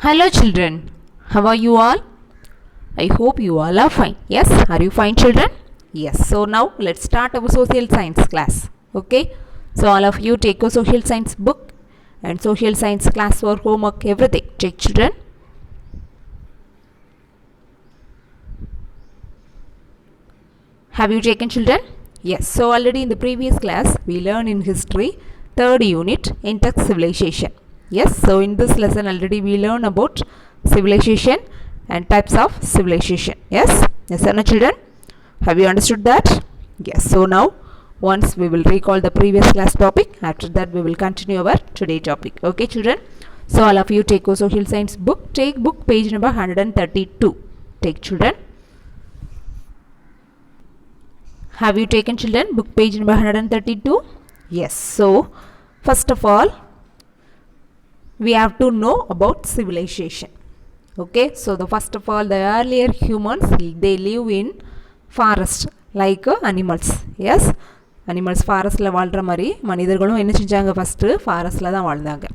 Hello children, how are you all? I hope you all are fine. Yes, are you fine children? Yes, so now let's start our social science class. Okay, so all of you take your social science book and social science class for homework, everything. Take children. Have you taken children? Yes, so already in the previous class we learned in history, third unit, Index civilization. Yes, so in this lesson already we learn about civilization and types of civilization. Yes or no children? Have you understood that? Yes, so now once we will recall the previous class topic, after that we will continue our today topic. Okay children, so all of you take your social science book, take book page number 132. Take children. Have you taken children book page number 132? Yes, so first of all we have to know about civilization. Okay, so the first of all the earlier humans, they live in forest like animals. Yes, animals forest la வாழ்ற மாதிரி மனிதர்களும் என்ன செஞ்சாங்க first forest la தான் வாழ்ந்தாங்க.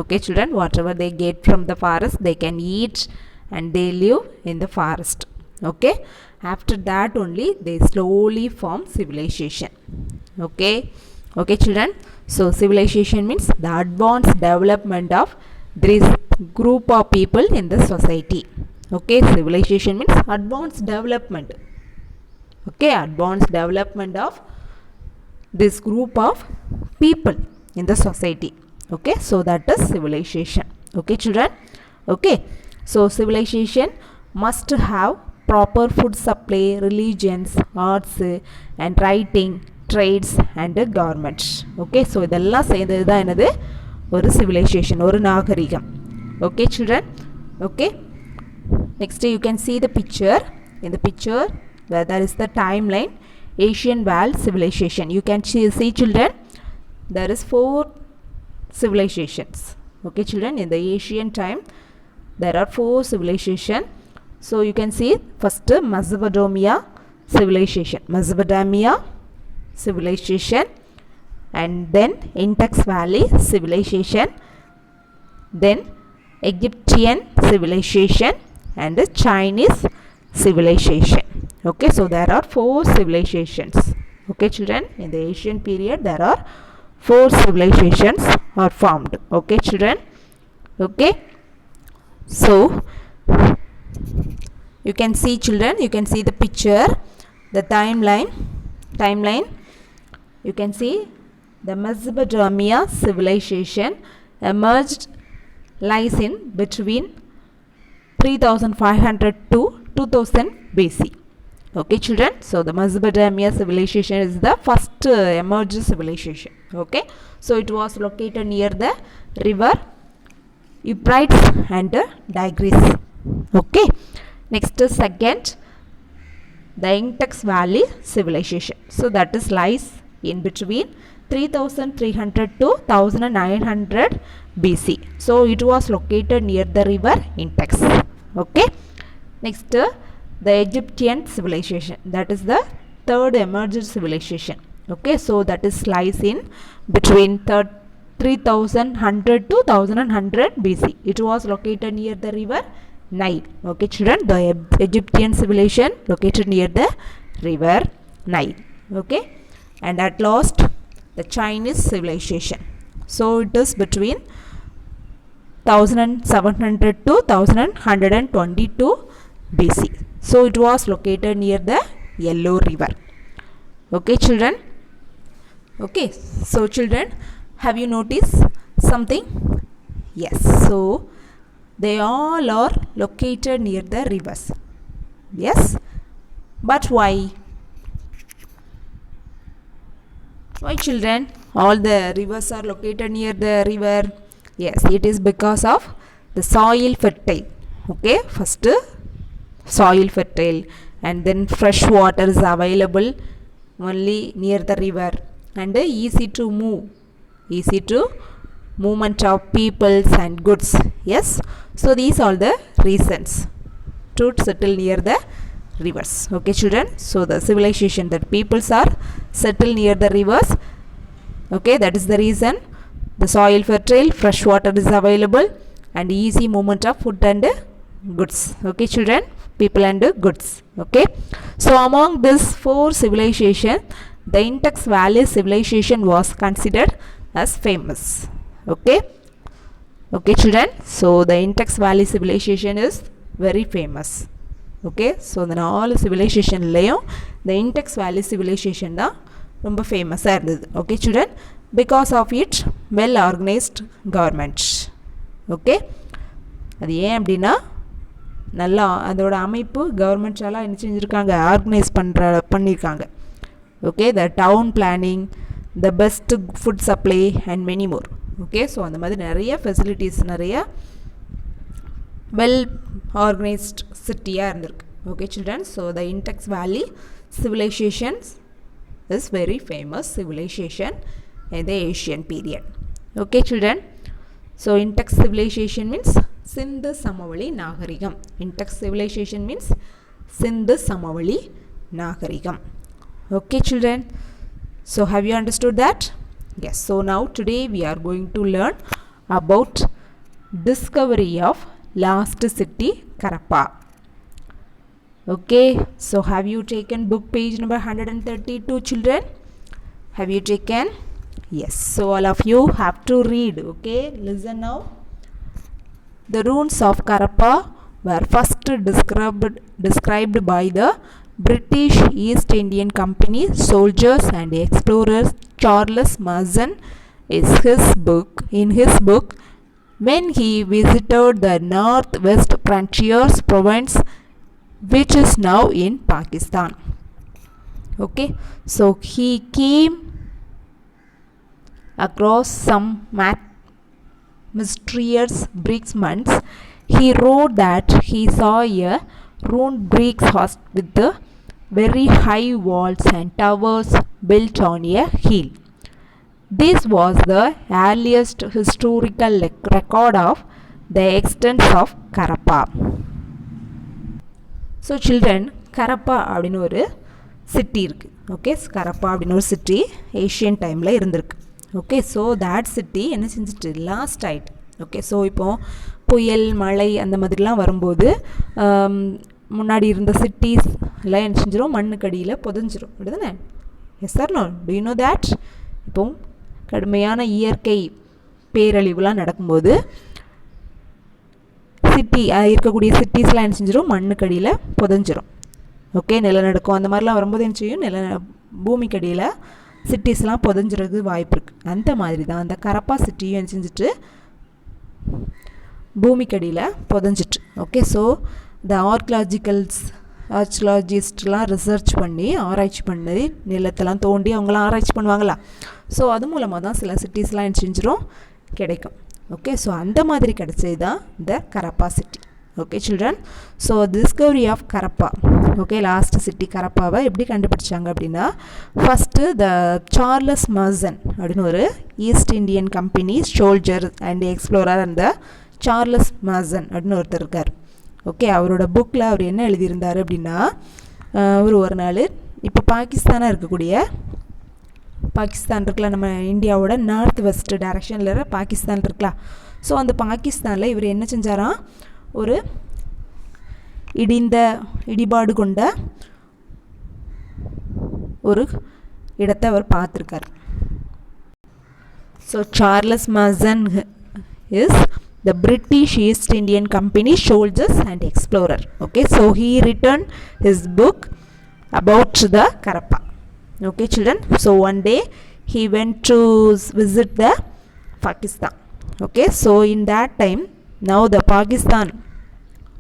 Okay children, whatever they get from the forest they can eat and they live in the forest. Okay, after that only they slowly form civilization. Okay children, so civilization means the advanced development of this group of people in the society. Okay, civilization means advanced development. Okay, advanced development of this group of people in the society. Okay, so that is civilization. Okay children, okay, so civilization must have proper food supply, religions, arts and writing, trades and governments. Okay, so இதெல்லாம் சேர்ந்தது தான் என்னது ஒரு civilization, ஒரு நாகரிகம். Okay children, okay, next you can see the picture. In the picture where there is the timeline, Asian world civilization. You can see children, there is 4 civilizations. Okay children, in the Asian time there are 4 civilizations. So you can see first Mesopotamia civilization, and then Indus Valley civilization, then Egyptian civilization and Chinese civilization. Okay, so there are 4 civilizations. Okay children, in the Asian period there are 4 civilizations are formed. Okay children, okay, so you can see children, you can see the picture, the timeline. You can see the Mesopotamia civilization emerged, lies in between 3500 to 2000 BC. Okay children, so the Mesopotamia civilization is the first emerged civilization. Okay, so it was located near the river Euphrates and Tigris. Okay, next second, the Indus Valley civilization. So that is lies in between 3300 to 1900 BC. So it was located near the river Indus. Okay, next the Egyptian civilization, that is the third emerged civilization. Okay, so that is lies in between 3100 to 1100 BC. It was located near the river Nile. Okay children, the Egyptian civilization located near the river Nile. Okay, and at last the Chinese civilization. So it is between 1700 to 1122 BC. So it was located near the Yellow River. Okay children, okay, so children, have you noticed something? Yes, so they all are located near the rivers. Yes, but why children all the rivers are located near the river? Yes, it is because of the soil fertile. Okay, first soil fertile, and then fresh water is available only near the river, and easy to movement of peoples and goods. Yes, so these are the reasons to settle near the rivers. Okay children, so the civilization that peoples are settled near the rivers. Okay, that is the reason. The soil fertile, fresh water is available, and easy movement of food and goods. Okay children, people and goods. Okay, so among this 4 civilization, the Indus Valley civilization was considered as famous. Okay, okay children, so the Indus Valley civilization is very famous. Okay, so the 4 civilization layum the Indus Valley civilization da romba famous ah irundhudu. Okay children, because of its well organized government. Okay, அது ஏன் அப்படின்னா நல்லா அதோட அமைப்பு கவர்மெண்ட்ஸால என்ன செஞ்சுருக்காங்க, organise பண்ணியிருக்காங்க. Okay, the town planning, the best food supply and many more. Okay, so அந்த மாதிரி நிறைய ஃபெசிலிட்டிஸ், நிறைய வெல் ஆர்கனைஸ்ட் சிட்டியாக இருந்திருக்கு. Okay children, so the Indus valley civilisations is very famous civilization in the Asian period. Okay children, so Indus civilization means Sindhu Samavali Nagarigam. Indus civilization means Sindhu Samavali Nagarigam. Okay children, so have you understood that? Yes, so now today we are going to learn about discovery of last city Karappa. Okay, so have you taken book page number 132 children? Have you taken? Yes, so all of you have to read. Okay, listen now. The ruins of Karappa were first described by the British East Indian Company soldiers and explorers Charles Mason in his book when he visited the northwest frontiers province, which is now in Pakistan. Okay, so he came across some mysterious bricks. He wrote that he saw a ruined brick house with the very high walls and towers built on a hill. This was the earliest historical record of the extent of Karappa. So children, Harappa அப்படின்னு ஒரு city இருக்குது. Okay, கரப்பா அப்படின்னு ஒரு city Asian டைமில் இருந்திருக்கு. Okay, so that city என்ன செஞ்சுட்டு last ஆகிட்டு. ஓகே, ஸோ இப்போது புயல், மழை அந்த மாதிரிலாம் வரும்போது முன்னாடி இருந்த சிட்டிஸ் எல்லாம் என்ன செஞ்சிடும், மண்ணுக்கடியில் புதஞ்சிரும். அப்படி தானே? Yes sir, no do you know that? இப்போ கடுமையான இயற்கை பேரழிவுலாம் நடக்கும்போது சிட்டி இருக்கக்கூடிய சிட்டிஸ்லாம் என்ன செஞ்சிடும், மண்ணுக்கடியில் புதஞ்சிரும். ஓகே, நிலநடுக்கம் அந்த மாதிரிலாம் வரும்போது என்ன செய்யும், பூமிக்கடியில் சிட்டிஸ்லாம் புதஞ்சிறது வாய்ப்பு இருக்குது. அந்த மாதிரி தான் அந்த கரப்பா சிட்டியும் என்ன செஞ்சுட்டு பூமிக்கடியில் புதஞ்சிட்டு. ஓகே, ஸோ இந்த ஆர்கியாலஜிஸ்ட்லாம் ரிசர்ச் பண்ணி ஆராய்ச்சி பண்ணி நிலத்தெல்லாம் தோண்டி அவங்களாம் ஆராய்ச்சி பண்ணுவாங்களா, ஸோ அது மூலமாக தான் சில சிட்டிஸ்லாம் என்ன செஞ்சிடும் கிடைக்கும். ஓகே, ஸோ அந்த மாதிரி கிடைச்சது தான் இந்த Harappa city. Okay children, so discovery of Harappa. Okay, last city கரப்பாவை எப்படி கண்டுபிடிச்சாங்க அப்படின்னா, ஃபஸ்ட்டு த சார்லஸ் மாசன் அப்படின்னு ஒரு east Indian company soldier and explorer அந்த சார்லஸ் மாசன் அப்படின்னு ஒருத்தர் இருக்கார். ஓகே, அவரோட புக்கில் அவர் என்ன எழுதியிருந்தார் அப்படின்னா, ஒரு நாள் இப்போ பாகிஸ்தானாக இருக்கக்கூடிய பாகிஸ்தான் இருக்கலாம், நம்ம இந்தியாவோட நார்த் வெஸ்ட் டைரக்ஷனில் பாகிஸ்தான் இருக்கலாம். ஸோ அந்த பாகிஸ்தானில் இவர் என்ன செஞ்சாராம், ஒரு இடிபாடு கொண்ட ஒரு இடத்தை அவர் பார்த்துருக்கார். So Charles Masson is the British East Indian Company soldiers and explorer. Okay, so he written his book about the Karappa. Okay children, so one day he went to visit the Pakistan. Okay, so in that time, now the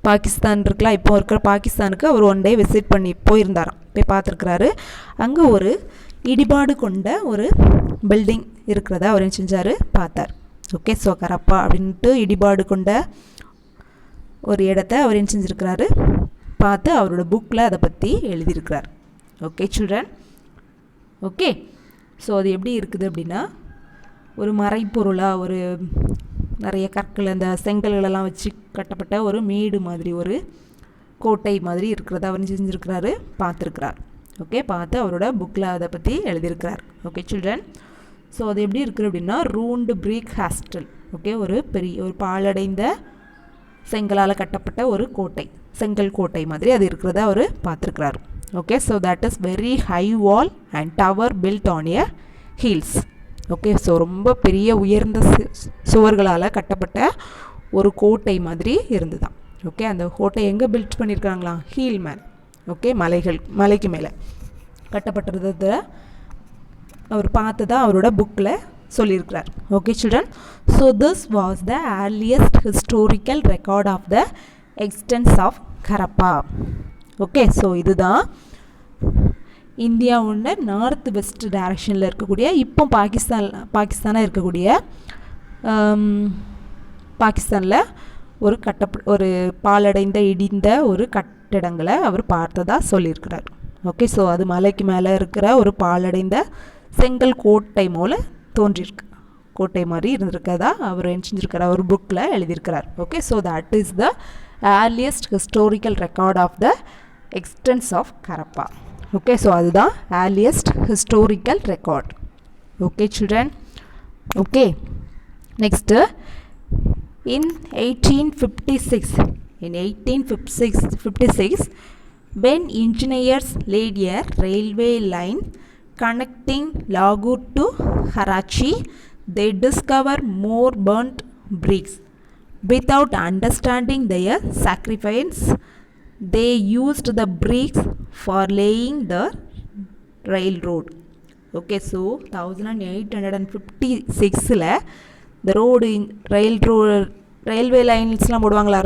Pakistan இருக்குல்ல, இப்போ இருக்கிற பாகிஸ்தானுக்கு அவர் one day visit பண்ணி போயிருந்தாராம், போய் பார்த்துருக்குறாரு. அங்கே ஒரு இடிபாடு கொண்ட ஒரு பில்டிங் இருக்கிறத அவர் என்ன செஞ்சார், பார்த்தார். ஓகே, ஸோ கரப்பா அப்படின்ட்டு இடிபாடு கொண்ட ஒரு இடத்த அவர் என்ன செஞ்சுருக்கிறாரு, பார்த்து அவரோட புக்கில் அதை பற்றி எழுதியிருக்கிறார். ஓகே சில்ட்ரன், ஓகே, ஸோ அது எப்படி இருக்குது அப்படின்னா, ஒரு மறைப்பொருளாக ஒரு நிறைய கற்கள் அந்த செங்கல்களெல்லாம் வச்சு கட்டப்பட்ட ஒரு மேடு மாதிரி ஒரு கோட்டை மாதிரி இருக்கிறத அவர் செஞ்சுருக்கிறாரு, பார்த்துருக்கிறார். ஓகே, பார்த்து அவரோட புக்கில் அதை பற்றி எழுதியிருக்கிறார். ஓகே சில்ட்ரன், ஸோ அது எப்படி இருக்குது அப்படின்னா ரூண்டு பிரிக் ஹாஸ்டல். ஓகே, ஒரு பாழடைந்த செங்கலால் கட்டப்பட்ட ஒரு கோட்டை, செங்கல் கோட்டை மாதிரி அது இருக்கிறத அவர் பார்த்துருக்கிறார். Okay, so that is very high wall and tower built on a hills. Okay, so ரொம்ப பெரிய உயர்ந்த சுவர்களால் கட்டப்பட்ட ஒரு கோட்டை மாதிரி இருந்துதான். ஓகே, அந்த கோட்டை எங்கே பில்ட் பண்ணியிருக்காங்களா? ஹீல் மேலே. ஓகே, மலைக்கு மேலே கட்டப்பட்டிருந்தது அவர் பார்த்ததா அவரோட புக்கில் சொல்லியிருக்கிறார். Okay children, so this was the earliest historical record of the extends of Harappa. Okay, so இதுதான் இந்தியாவோட நார்த் வெஸ்ட் டைரக்ஷனில் இருக்கக்கூடிய, இப்போ பாகிஸ்தானாக இருக்கக்கூடிய பாகிஸ்தானில் ஒரு பாலடைந்த இடிந்த ஒரு கட்டிடங்களை அவர் பார்த்ததா சொல்லியிருக்கிறார். ஓகே, ஸோ அது மலைக்கு மேலே இருக்கிற ஒரு பாலடைந்த செங்கல் கோட்டை போல தோன்றியிருக்கு, கோட்டை மாதிரி இருந்திருக்கதா அவர் செஞ்சிருக்கிறார், ஒரு புக்கில் எழுதியிருக்கிறார். Okay, so that is the earliest historical record of the extends of Harappa. Okay, so அதுதான் earliest historical record. Okay children. Okay, next in 1856 when engineers laid a railway line connecting Lahore to Karachi, they discovered more burnt bricks. Without understanding their sacrifice, they used the bricks for laying the railroad. Okay, so 1856ல இந்த railway லைன்ஸ்லாம் போடுவாங்களா,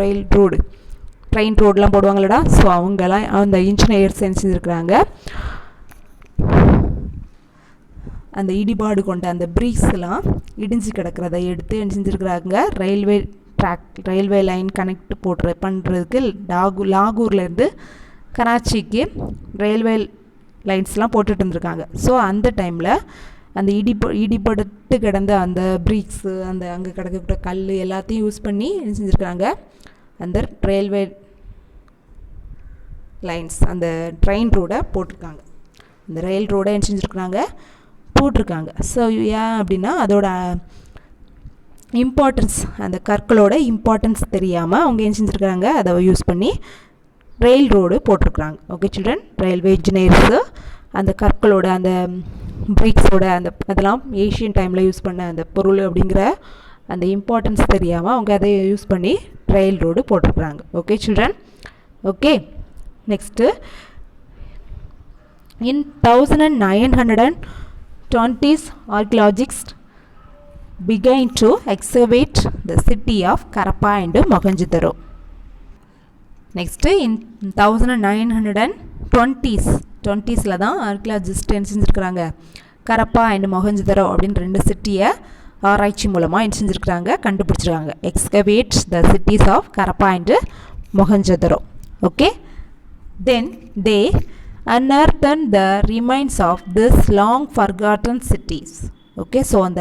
train ரோடெலாம் போடுவாங்களடா. So அவங்கெல்லாம் அந்த engineers என்ன செஞ்சுருக்குறாங்க, அந்த இடிபாடு கொண்ட அந்த பிரீக்ஸ்லாம் இடிஞ்சு கிடக்கிறத எடுத்து என்ன செஞ்சுருக்குறாங்க, ரயில்வே லைன் கனெக்ட் பண்ணுறதுக்கு லாகூர்லேருந்து கராச்சிக்கு ரயில்வே லைன்ஸ்லாம் போட்டுட்டு இருந்திருக்காங்க. ஸோ அந்த டைமில் அந்த இடிபட்டு கிடந்த அந்த பிரீக்ஸு, அந்த அங்கே கிடக்கக்கூடிய கல் எல்லாத்தையும் யூஸ் பண்ணி என்ன செஞ்சுருக்காங்க, அந்த ரயில்வே லைன்ஸ், அந்த ட்ரெயின் ரோடை போட்டிருக்காங்க, அந்த ரயில் ரோடை என்ன செஞ்சுருக்குறாங்க, போட்டிருக்காங்க. ஸோ ஏன் அப்படின்னா அதோட இம்பார்ட்டன்ஸ், அந்த கற்களோட இம்பார்ட்டன்ஸ் தெரியாமல் அவங்க என்ன செஞ்சுருக்காங்க, அதை யூஸ் பண்ணி ரயில் ரோடு போட்டிருக்குறாங்க. ஓகே சில்ட்ரன், ரயில்வே இன்ஜினியர்ஸு அந்த கற்களோட அந்த பிரிக்ஸோட அதெல்லாம் ஏஷியன் டைமில் யூஸ் பண்ண அந்த பொருள் அப்படிங்கிற அந்த இம்பார்ட்டன்ஸ் தெரியாமல் அவங்க அதை யூஸ் பண்ணி ரயில் ரோடு போட்டிருக்குறாங்க. Okay children. Okay, next in 1920s archaeologists began to excavate the city of Karapa and Mohenjo-daro. Next in 1920s தான் ஆர்கியாலஜிஸ்ட் என்ன செஞ்சுருக்கிறாங்க, கரப்பா அண்ட் மொஹஞ்சதாரோ அப்படின்னு 2 சிட்டியை ஆராய்ச்சி மூலமாக என்ன செஞ்சுருக்கிறாங்க, கண்டுபிடிச்சிருக்காங்க. Excavate the cities of Harappa and Mohenjodaro. Okay, then they unearthed the remains of this long forgotten cities. Okay, so அந்த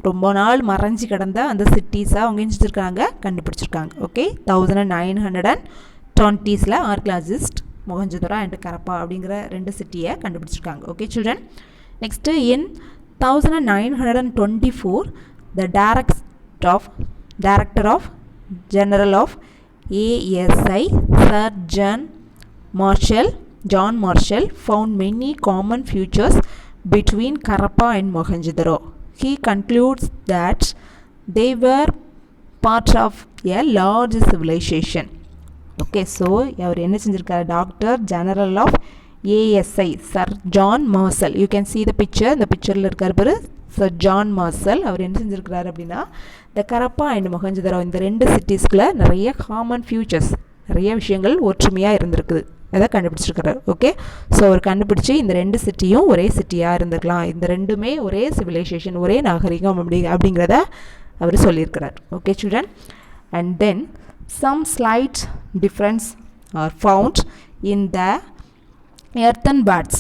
ரொம்ப நாள் மறைஞ்சி கிடந்த அந்த சிட்டிஸை அவங்க என்ன செஞ்சுருக்காங்க, கண்டுபிடிச்சிருக்காங்க. Okay, 1920s archaeologist Mohenjodaro and Harappa அப்படிங்கிற 2 சிட்டியை கண்டுபிடிச்சிருக்காங்க. Okay children. Next in 1924 the Director General of ASI Sir John Marshall found many common features between Karapa and Mohenjo-daro. He concludes that they were part of a large civilization. Okay, so அவர் என்ன செஞ்சிருக்காரு, doctor general of ASI sir John Marshall. You can see the picture, இந்த பிக்சரில் இருக்கார் பாரு sir John marshal. அவர் என்ன செஞ்சிருக்கிறார் அப்படின்னா இந்த கரப்பா அண்ட் மொஹஞ்சதாரோ இந்த 2 சிட்டிஸ்குள்ளே நிறைய காமன் ஃபியூச்சர்ஸ், நிறைய விஷயங்கள் ஒற்றுமையாக இருந்திருக்குது, அதை கண்டுபிடிச்சிருக்கிறார். ஓகே, ஸோ அவர் கண்டுபிடிச்சி இந்த 2 சிட்டியும் ஒரே சிட்டியாக இருந்திருக்கலாம், இந்த 2மே ஒரே சிவிலைசேஷன், ஒரே நாகரிகம் அப்படிங்கிறத அவர் சொல்லியிருக்கிறார். Okay children. And then some slight difference are found in the earthen beds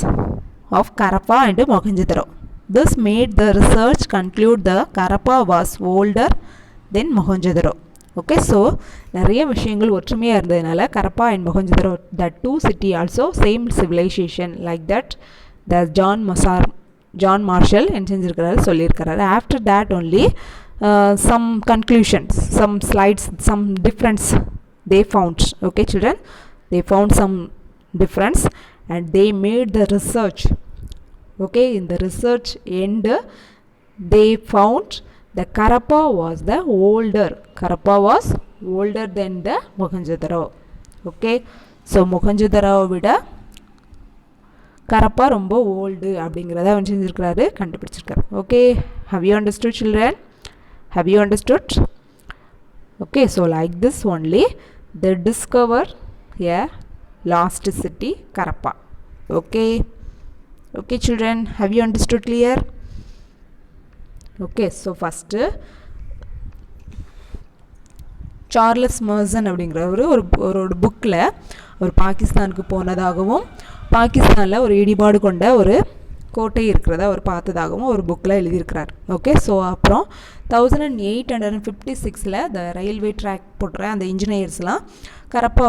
of Karapa and Mohenjo-daro. This made the research conclude the Karapa was older than Mohenjo-daro. Okay, so நிறைய விஷயங்கள் ஒற்றுமையாக இருந்ததுனால கரப்பா and Mohenjo-daro, the 2 city also same civilization, like that the John John Marshall என்ன செஞ்சிருக்கிறாரு சொல்லியிருக்கிறாரு. After that only some conclusions, some slides, some difference they found. Okay children, they found some difference and they made the research. Okay, in the research end they found the Karappa was the older. Karappa was older than the Mohenjo-daro. Okay, so Mohenjo-daro vida Karappa ரொம்ப old அப்படிங்கறத அவன் செஞ்சிருக்காரு, கண்டுபிடிச்சிருக்காரு. Okay, have you understood children? Have you understood? Okay, so like this only they discover a lost city, Karappa. Okay, okay children, have you understood clear? Okay, so first Charles Masson அப்படிங்கிறவர் ஒரு புக்கில் ஒரு பாகிஸ்தானுக்கு போனதாகவும் பாகிஸ்தானில் ஒரு இடிபாடு கொண்ட ஒரு கோட்டை இருக்கிறத அவர் பார்த்ததாகவும் ஒரு புக்கில் எழுதியிருக்கிறார். ஓகே, ஸோ அப்புறம் 1856 த ரயில்வே ட்ராக் போட்டுற அந்த இன்ஜினியர்ஸ்லாம் கரப்பா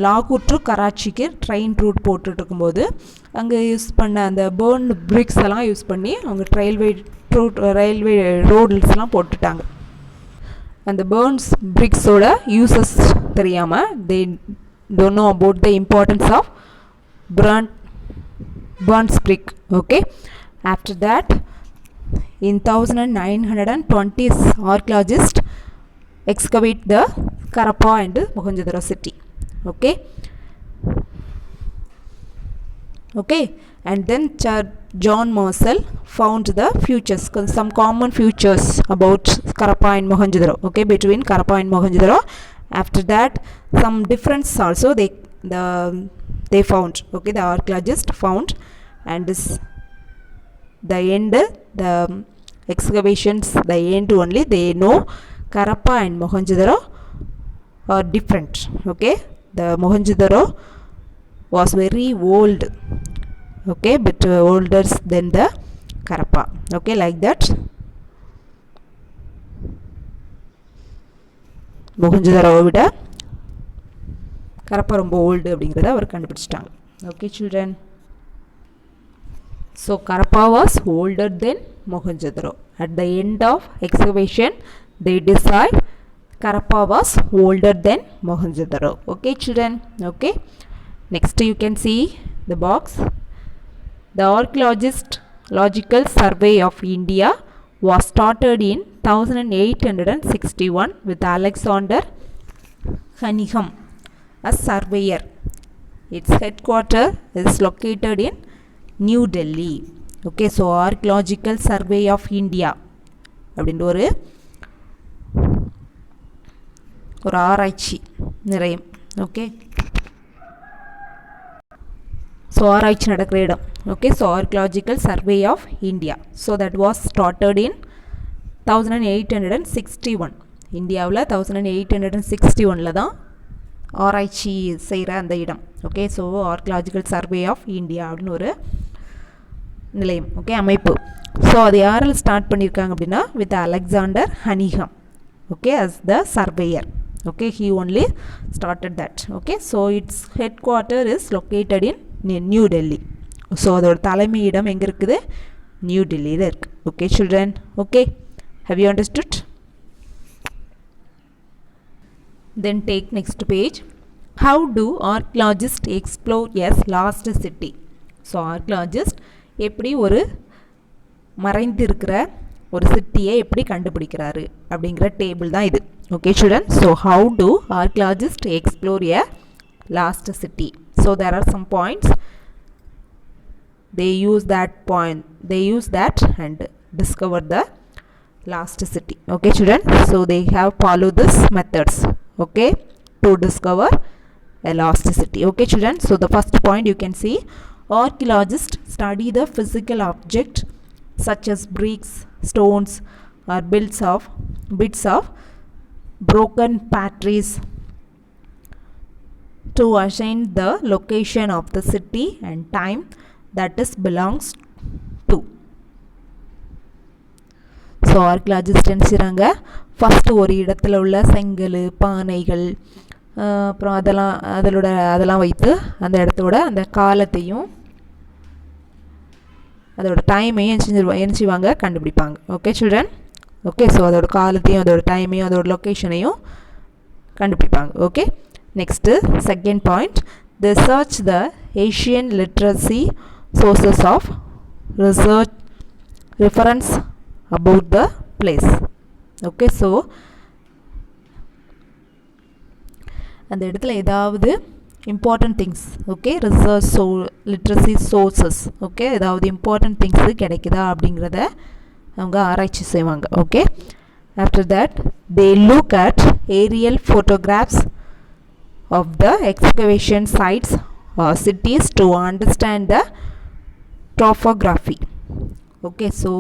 லாகூர் டு கராச்சிக்கு ட்ரெயின் ரூட் போட்டுட்டு இருக்கும்போது அங்கே யூஸ் பண்ண அந்த பேர்ன் பிரிக்ஸ் எல்லாம் யூஸ் பண்ணி அவங்க ரயில்வே ரோட்ஸ்லாம் போட்டுட்டாங்க. அந்த பேர்ன்ஸ் பிரிக்ஸோட யூசஸ் தெரியாமல் they don't know about the importance of Burns brick. Okay, after that in 1920s archaeologists excavate the Karappa and Mohenjo-daro city. Okay, okay, and then John Marshall found the features, some common features about Karappa and Mohenjo-daro. Okay, between Karappa and Mohenjo-daro. After that some difference also they found. Okay, the archaeologists found, and this the end, the excavations, the end only they know Karappa and Mohenjo-daro are different. Okay, the Mohenjo-daro was very old, okay, but older than the Karappa. Okay, like that Mohenjo-daro விட கரப்பா ரொம்ப old அப்படிங்கிறத அவர் கண்டுபிடிச்சிட்டாங்க. Okay children, so Harappa was older then Mohenjo-daro. At the end of excavation they decide Karappa was older than Mohenjo-daro. Okay children, okay, next you can see the box. The Archaeological Survey of India was started in 1861 with Alexander Cunningham as surveyor. Its headquarters is located in New Delhi. Okay, so Archaeological Survey of India அப்படின்ற ஒரு ஆராய்ச்சி நிலையம். Okay, so ஆராய்ச்சி நடக்கிற இடம். Okay, so Archaeological Survey of India. So that was started in 1861. இந்தியாவில் 1861 தான் ஆராய்ச்சி செய்கிற அந்த இடம். Okay, so Archaeological Survey of India அப்படின்னு ஒரு நிலையம். ஓகே, அமைப்பு. ஸோ அது யாரால் ஸ்டார்ட் பண்ணியிருக்காங்க அப்படின்னா with Alexander Cunningham. Okay, as the surveyor. Okay, he only started that. Okay, so its headquarter is located in New Delhi. So அதோட தலைமையிடம் எங்கே இருக்குது? நியூ டெல்லியில் இருக்குது. Okay children, okay, have you understood? Then take next page. How do archaeologists explore a lost city? So archaeologists எப்படி ஒரு மறைந்திருக்கிற ஒரு சிட்டியை எப்படி கண்டுபிடிக்கிறாரு அப்படிங்கிற டேபிள் தான் இது. Okay children, so how to archaeologist explore a lost city? So there are some points they use that and discover the last city. Okay children, so they have follow this methods, okay, to discover a lost city. Okay children, so the first point you can see, archaeologists study the physical object such as bricks, stones or bits of broken potteries to assign the location of the city and time that is belongs to. So archaeologist என்ன செய்கிறாங்க, first ஒரு இடத்துல உள்ள செங்கல், பானைகள், அப்புறம் அதெல்லாம் வைத்து அந்த இடத்தோட அந்த காலத்தையும் அதோட டைமையும் என்ன செய்வாங்க கண்டுபிடிப்பாங்க. Okay children. ஓகே, ஸோ அதோட காலத்தையும் அதோட டைமையும் அதோட லொக்கேஷனையும் கண்டுபிடிப்பாங்க. Okay, next second point, they search the Asian literacy sources of reference about the place. Okay, so அந்த இடத்துல ஏதாவது important things, okay, research literacy sources, okay, ஏதாவது இம்பார்ட்டன்ட் திங்ஸு கிடைக்குதா அப்படிங்கிறத அவங்க ஆராய்ச்சி செய்வாங்க. Okay, after that they look at aerial photographs of the excavation sites or cities to understand the topography. Okay, so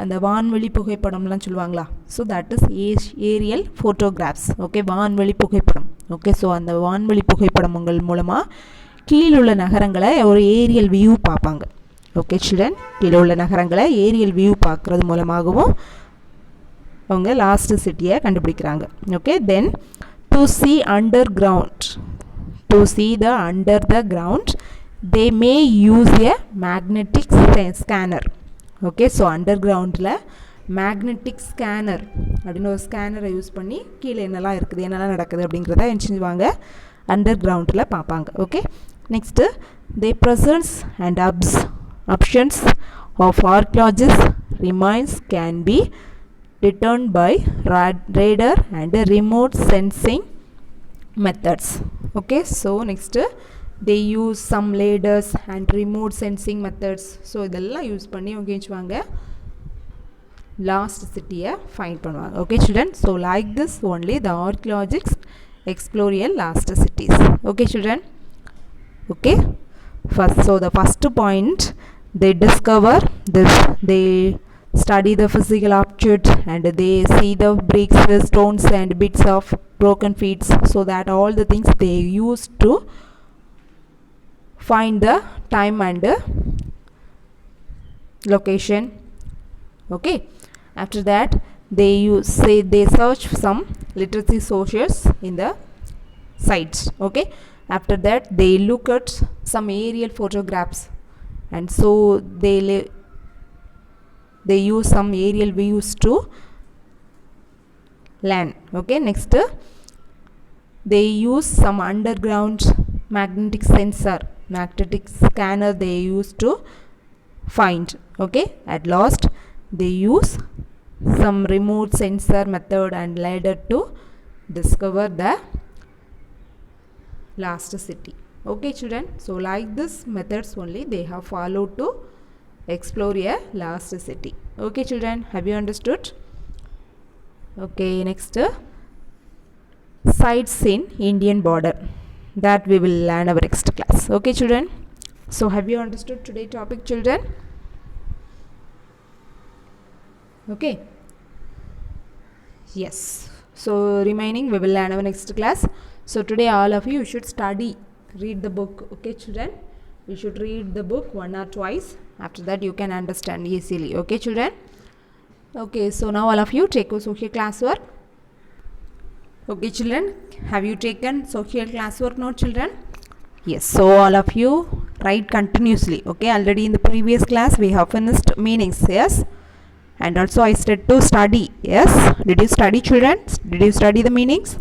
அந்த வான்வெளி புகைப்படம்லாம் சொல்லுவாங்களா, so that is aerial photographs. Okay, வான்வெளி புகைப்படம். ஓகே, ஸோ அந்த வான்வெளி புகைப்படங்கள் மூலமாக கீழுள்ள நகரங்களை ஒரு ஏரியல் வியூ பார்ப்பாங்க. ஓகே சில்ட்ரன், கீழே உள்ள நகரங்களை ஏரியல் வியூ பார்க்குறது மூலமாகவும் அவங்க லாஸ்ட் சிட்டியை கண்டுபிடிக்கிறாங்க. Okay, then to see underground, to see the under the ground, they may use a magnetic scanner. Okay, so undergroundல magnetic scanner அப்படின்னு ஒரு ஸ்கேனரை யூஸ் பண்ணி கீழே என்னெல்லாம் இருக்குது என்னெல்லாம் நடக்குது அப்படிங்கிறத என்ன செஞ்சுவாங்க அண்டர்கிரவுண்டில் பார்ப்பாங்க. Okay, next they presents and options of archaeologists remains can be determined by radar and remote sensing methods. Okay, so next they use some radars and remote sensing methods. So இதெல்லாம் யூஸ் பண்ணி அவங்க ஏஞ்சுவாங்க last சிட்டியை find பண்ணுவாங்க. Okay children, so like this only the archaeologists explore a last cities. Okay children. Okay, first, so the first point, they discover this, they study the physical object and they see the bricks, stones and bits of broken feet, so that all the things they use to find the time and location. Okay, after that they search some literacy sources in the sites. Okay, after that they look at some aerial photographs and so they use some aerial views to land. Okay, next they use some underground magnetic scanner they use to find. Okay, at last they use some remote sensor method and ladder to discover the last city. Okay children, so like this methods only they have followed to explore a last city. Okay children, have you understood? Okay, next sites in Indian border, that we will learn our next class. Okay children, so have you understood today's topic children? Okay, yes, so remaining we will learn our next class. So today all of you should study, read the book. Okay children, you should read the book one or twice. After that you can understand easily. Okay children. Okay, so now all of you take your social classwork. Okay children, have you taken social classwork now children? Yes, so all of you write continuously. Okay, already in the previous class we have finished meanings. Yes, and also I said to study. Yes, did you study children? Did you study the meanings?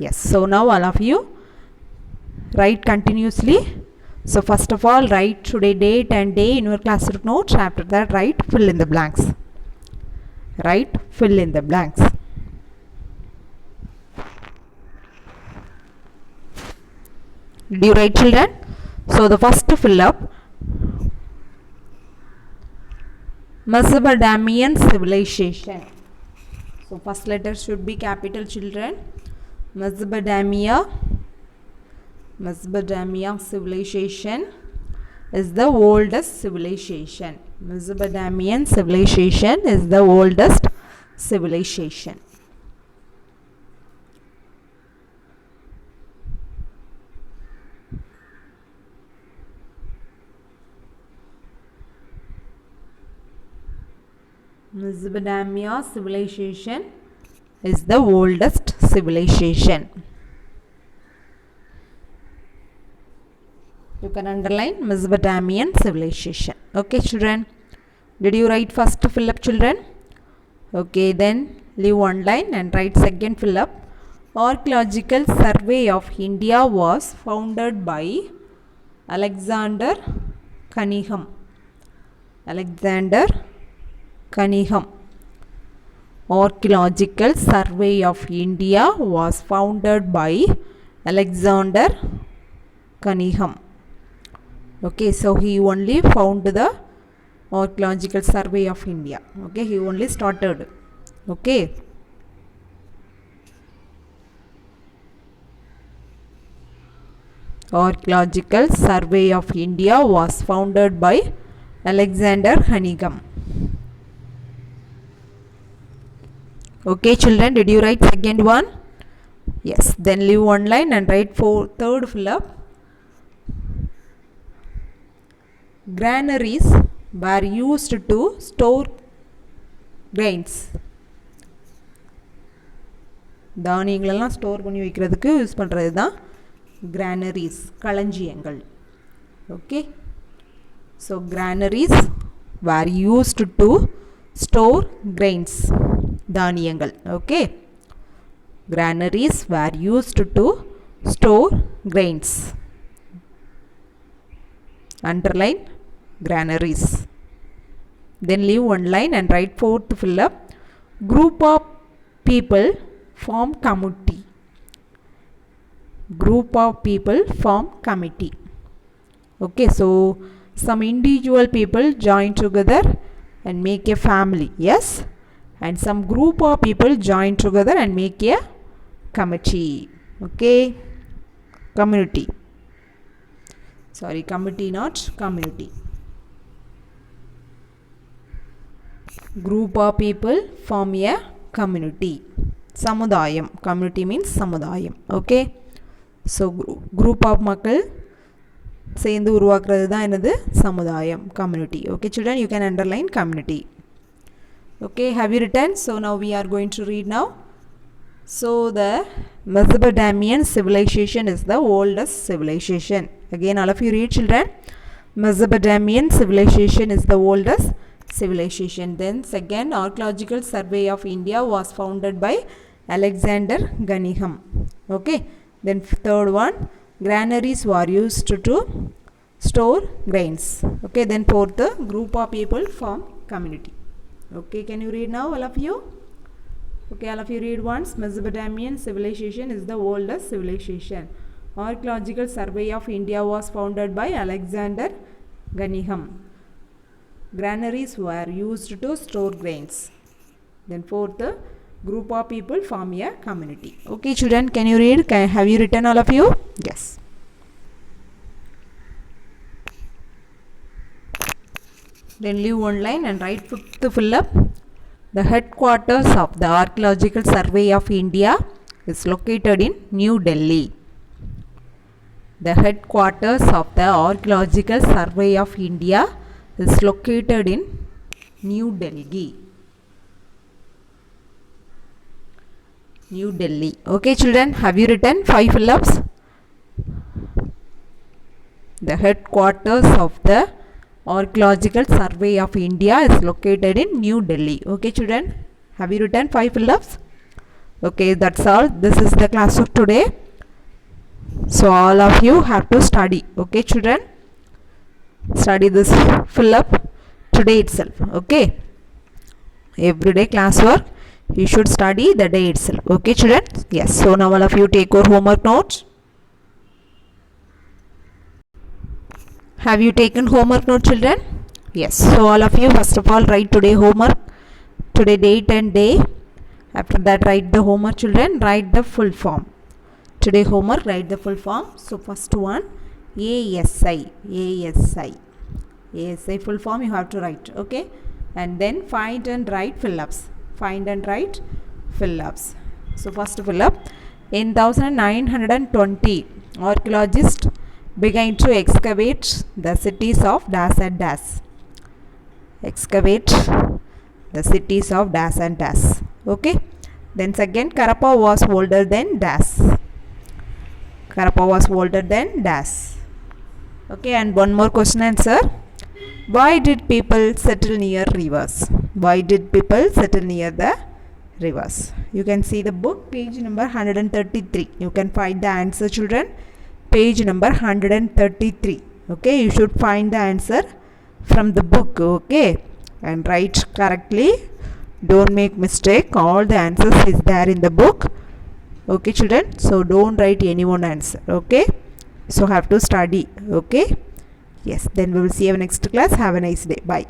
Yes, so now all of you write continuously. So first of all write today date and day in your classwork notes. After that write fill in the blanks. Write fill in the blanks. Did you write children? So the first fill up, Mesopotamian civilization. So first letter should be capital children. Mesopotamia civilization is the oldest civilization. Mesopotamian civilization is the oldest civilization. Mesopotamia civilization is the oldest civilization. You can underline Mesopotamian civilization. Okay children. Did you write first fill up, children? Okay, then leave one line and write second fill up. Archaeological Survey of India was founded by Alexander Cunningham. Alexander Cunningham. Archaeological Survey of India was founded by Alexander Cunningham. Okay, so he only found the Archaeological Survey of India. Okay, he only started. Okay. Archaeological Survey of India was founded by Alexander Cunningham. Okay, children, did you write second one? Yes. Then leave one line and write third fill up. Granaries were used to store grains. தானியங்களெல்லாம் store பண்ணி வைக்கிறதுக்கு use பண்ணுறது தான் granaries, களஞ்சியங்கள். Okay, so granaries were used to store grains, தானியங்கள். Okay, granaries were used to store grains. Underline granaries. Then leave one line and write fourth fill up. Group of people form committee. Group of people form committee. Okay, so some individual people join together and make a family. Yes, and some group of people join together and make a committee. Okay, community. Sorry, committee, not community. Group of people form a community. Samudayam. Community means samudayam. Okay, so group of மக்கள் சேர்ந்து உருவாக்குறது தான் என்னது? சமுதாயம், community. Okay, children, you can underline community. Okay, have you written? So now we are going to read now. So the Mesopotamian civilization is the oldest civilization. Again, all of you read, children. Mesopotamian civilization is the oldest civilization. Then second, Archaeological Survey of India was founded by Alexander Cunningham. Okay, then third one, granaries were used to store grains. Okay, then fourth, group of people form community. Okay, can you read now, all of you? Okay, all of you read once. Mesopotamian civilization is the oldest civilization. Archaeological Survey of India was founded by Alexander Cunningham. Granaries were used to store grains. Then fourth, group of people form a community. Okay, children, can you read? Have you written, all of you? Yes. Then leave one line and write fifth fill up. The headquarters of the Archaeological Survey of India is located in New Delhi. The headquarters of the Archaeological Survey of India is located in New Delhi. New Delhi. Okay, children, have you written 5 fill-ups? The headquarters of the Archaeological Survey of India is located in New Delhi. Okay, children, have you written 5 fill-ups? Okay, that's all. This is the class of today. So all of you have to study. Okay, children, study this fill-up today itself. Okay, everyday classwork you should study the day itself. Okay, children? Yes. So now all of you take your homework notes. Have you taken homework note, children? Yes. So all of you first of all write today homework, today date and day. After that write the homework, children. Write the full form. Today homework, write the full form. So first one, ASI. ASI. ASI full form you have to write. Okay. And then find and write fill-ups. Find and write fill-ups. So first fill-up. In 1920, archaeologists began to excavate the cities of dash and dash. Excavate the cities of dash and dash. Okay. Then second, Karapa was older than dash. Karapa was older than dash. Okay, and one more question answer. Why did people settle near rivers? Why did people settle near the rivers? You can see the book, page number 133. You can find the answer, children. Page number 133. Okay, you should find the answer from the book. Okay, and write correctly. Don't make mistake. All the answers is there in the book. Okay, children. So don't write any one answer. Okay, so have to study. Okay. Yes, then we will see you next class. Have a nice day. Bye.